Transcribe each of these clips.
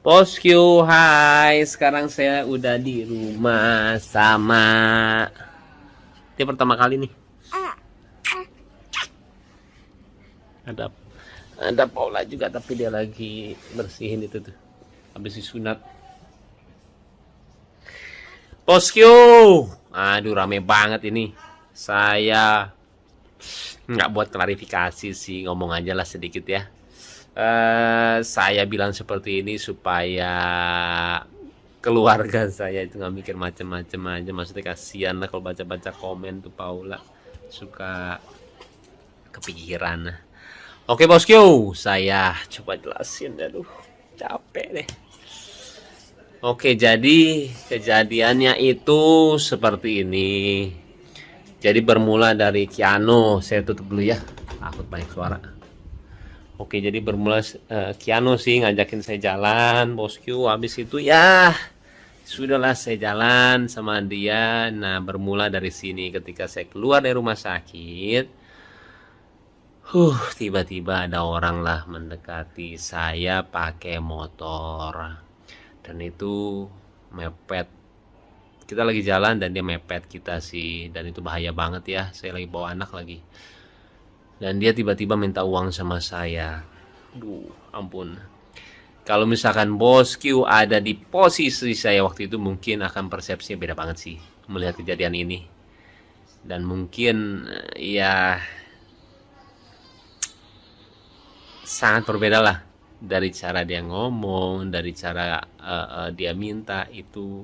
Bosku, hai. Sekarang saya udah di rumah sama. Dia pertama kali nih. Ada ada Paula juga, tapi dia lagi bersihin itu tuh. Habis disunat. Bosku, aduh rame banget ini. Saya nggak buat klarifikasi sih, ngomong aja lah sedikit ya. Saya bilang seperti ini supaya keluarga saya itu nggak mikir macem-macem aja. Maksudnya kasihan lah kalau baca-baca komen tuh Paula suka kepikiran. Oke bosku, saya coba jelasin. Aduh, capek deh. Oke, jadi kejadiannya itu seperti ini. Jadi bermula dari Kiano. Saya tutup dulu ya, takut banyak suara. Oke, jadi bermula Kiano sih ngajakin saya jalan, bosku. Habis itu ya sudahlah saya jalan sama dia. Nah, bermula dari sini ketika saya keluar dari rumah sakit. Tiba-tiba ada orang lah mendekati saya pakai motor. Dan itu mepet. Kita lagi jalan dan dia mepet kita sih. Dan itu bahaya banget ya. Saya lagi bawa anak lagi. Dan dia tiba-tiba minta uang sama saya. Duh, ampun. Kalau misalkan bosku ada di posisi saya waktu itu, mungkin akan persepsinya beda banget sih melihat kejadian ini. Dan mungkin ya sangat berbeda lah dari cara dia ngomong, dari cara dia minta itu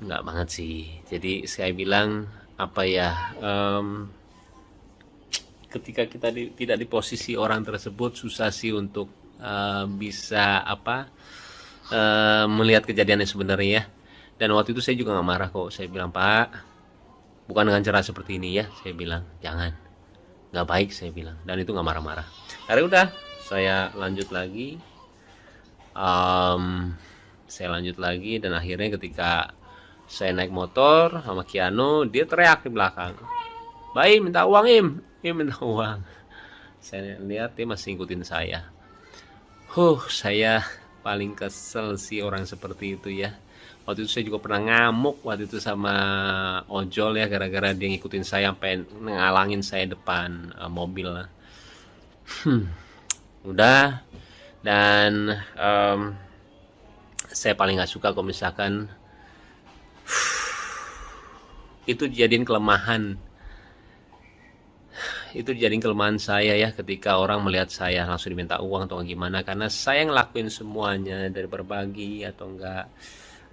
nggak banget sih. Jadi saya bilang apa ya, ketika kita tidak di posisi orang tersebut susah sih untuk bisa apa melihat kejadiannya sebenarnya ya. Dan waktu itu saya juga nggak marah kok. Saya bilang, Pak, bukan dengan cara seperti ini ya. Saya bilang jangan, nggak baik saya bilang. Dan itu nggak marah-marah. Karena udah saya lanjut lagi. Saya lanjut lagi dan akhirnya ketika saya naik motor sama Kiano, dia teriak di belakang, Baim minta uang, Im minta uang. Saya lihat dia masih ngikutin saya. Saya paling kesel sih orang seperti itu ya. Waktu itu saya juga pernah ngamuk waktu itu sama ojol ya, gara-gara dia ngikutin saya sampai ngalangin saya depan mobil lah. Udah. Dan saya paling gak suka kalau misalkan itu dijadiin kelemahan. Itu dijadiin kelemahan saya ya, ketika orang melihat saya langsung diminta uang atau gimana. Karena saya ngelakuin semuanya, dari berbagi atau enggak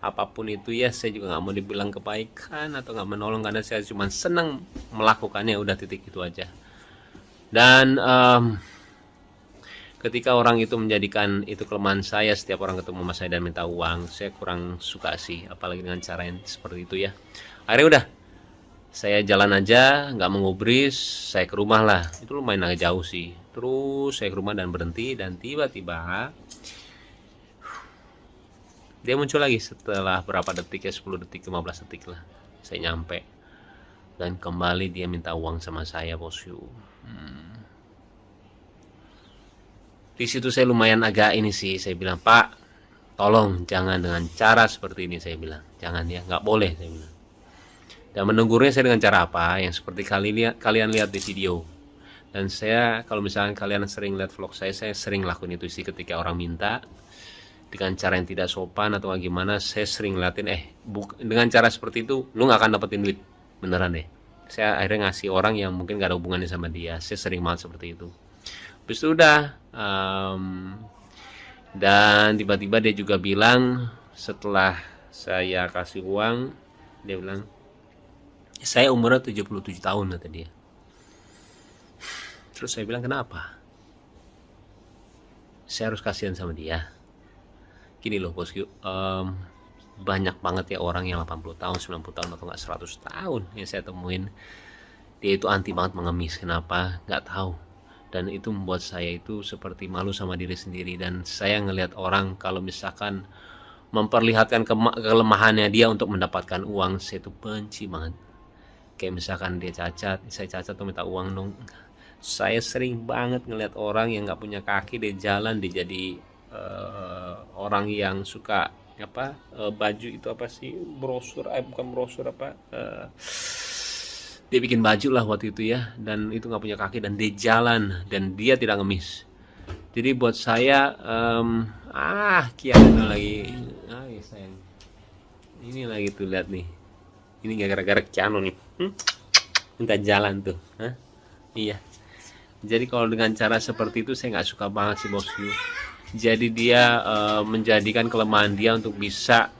apapun itu ya, saya juga nggak mau dibilang kebaikan atau nggak menolong, karena saya cuma senang melakukannya, udah titik itu aja. Dan ketika orang itu menjadikan itu kelemahan saya, setiap orang ketemu sama saya dan minta uang, saya kurang suka sih, apalagi dengan cara yang seperti itu ya. Akhirnya udah, saya jalan aja, nggak mengubris, saya ke rumah lah. Itu lumayan agak jauh sih. Terus saya ke rumah dan berhenti, dan tiba-tiba dia muncul lagi setelah berapa detik ya, 10 detik, 15 detik lah. Saya nyampe. Dan kembali dia minta uang sama saya, bosku. Di situ saya lumayan agak ini sih, saya bilang, Pak, tolong jangan dengan cara seperti ini, saya bilang. Jangan ya, nggak boleh, saya bilang. Dan menegurnya saya dengan cara apa? Yang seperti kalian lihat di video. Dan saya, kalau misalnya kalian sering lihat vlog saya sering lakuin itu sih, ketika orang minta dengan cara yang tidak sopan atau gimana, saya sering ngeliatin, dengan cara seperti itu lu gak akan dapetin duit, beneran deh. Saya akhirnya ngasih orang yang mungkin gak ada hubungannya sama dia. Saya sering banget seperti itu. Habis itu udah, dan tiba-tiba dia juga bilang, setelah saya kasih uang, dia bilang, saya umurnya 77 tahun kata dia. Terus saya bilang, kenapa saya harus kasihan sama dia? Gini loh bosku, banyak banget ya orang yang 80 tahun, 90 tahun atau nggak 100 tahun yang saya temuin, dia itu anti banget mengemis. Kenapa? Nggak tahu. Dan itu membuat saya itu seperti malu sama diri sendiri. Dan saya ngelihat orang kalau misalkan memperlihatkan kelemahannya dia untuk mendapatkan uang, saya itu benci banget. Kayak misalkan dia cacat, saya cacat tuh minta uang dong. Saya sering banget ngelihat orang yang nggak punya kaki, dia jalan, dia jadi orang yang suka baju itu apa sih, brosur, bukan brosur, dia bikin baju lah waktu itu ya, dan itu nggak punya kaki dan dia jalan dan dia tidak ngemis. Jadi buat saya Kiana lagi, ya sayang, ini lagi tuh lihat nih, ini gara-gara Kiano nih, minta jalan tuh, iya. Jadi kalau dengan cara seperti itu saya nggak suka banget sih bosku. Jadi dia menjadikan kelemahan dia untuk bisa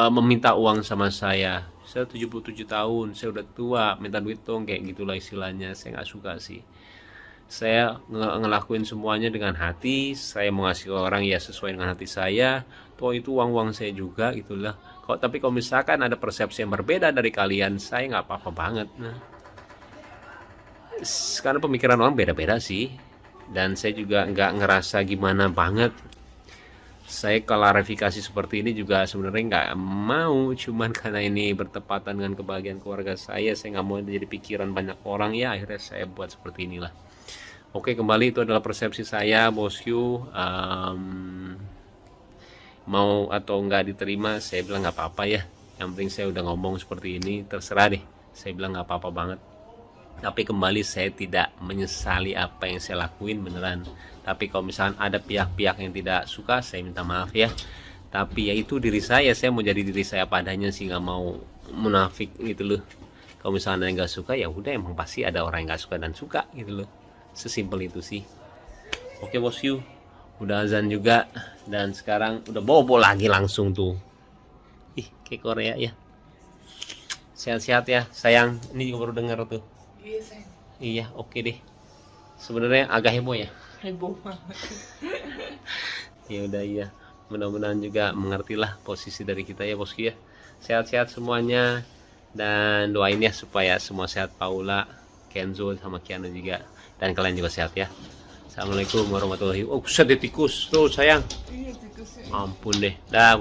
meminta uang sama saya. Saya 77 tahun, saya udah tua, minta duit dong, kayak gitulah istilahnya. Saya nggak suka sih. Saya ngelakuin semuanya dengan hati. Saya mau ngasih ke orang ya sesuai dengan hati saya. Toh itu uang saya juga gitulah. Tapi kalau misalkan ada persepsi yang berbeda dari kalian, saya nggak apa-apa banget. Karena pemikiran orang beda-beda sih. Dan saya juga nggak ngerasa gimana banget. Saya klarifikasi seperti ini juga sebenarnya nggak mau, cuman karena ini bertepatan dengan kebahagiaan keluarga saya nggak mau jadi pikiran banyak orang ya, akhirnya saya buat seperti inilah. Oke, kembali itu adalah persepsi saya bosku. Mau atau nggak diterima, saya bilang nggak apa-apa ya. Yang penting saya udah ngomong seperti ini, terserah deh. Saya bilang nggak apa-apa banget. Tapi kembali saya tidak menyesali apa yang saya lakuin beneran. Tapi kalau misalnya ada pihak-pihak yang tidak suka, saya minta maaf ya. Tapi ya itu diri saya mau jadi diri saya padanya sih, nggak mau munafik gitu loh. Kalau misalnya yang nggak suka ya udah, emang pasti ada orang yang nggak suka dan suka gitu loh. Sesimpel itu sih. Oke bosku, udah azan juga dan sekarang udah bobo lagi langsung tuh. Ih, kayak Korea ya. Sehat-sehat ya sayang. Ini juga baru dengar tuh. Iya sayang. Iya, oke deh. Sebenarnya agak heboh ya. Heboh banget. Ya udah iya. Mudah-mudahan juga mengertilah posisi dari kita ya bosku ya. Sehat-sehat semuanya dan doain ya supaya semua sehat, Paula, Kenzo sama Kiana juga, dan kalian juga sehat ya. Assalamualaikum warahmatullahi wabarakatuh. Oh, sedih tikus tuh sayang. Iya tikusnya. Ampun deh. Dah.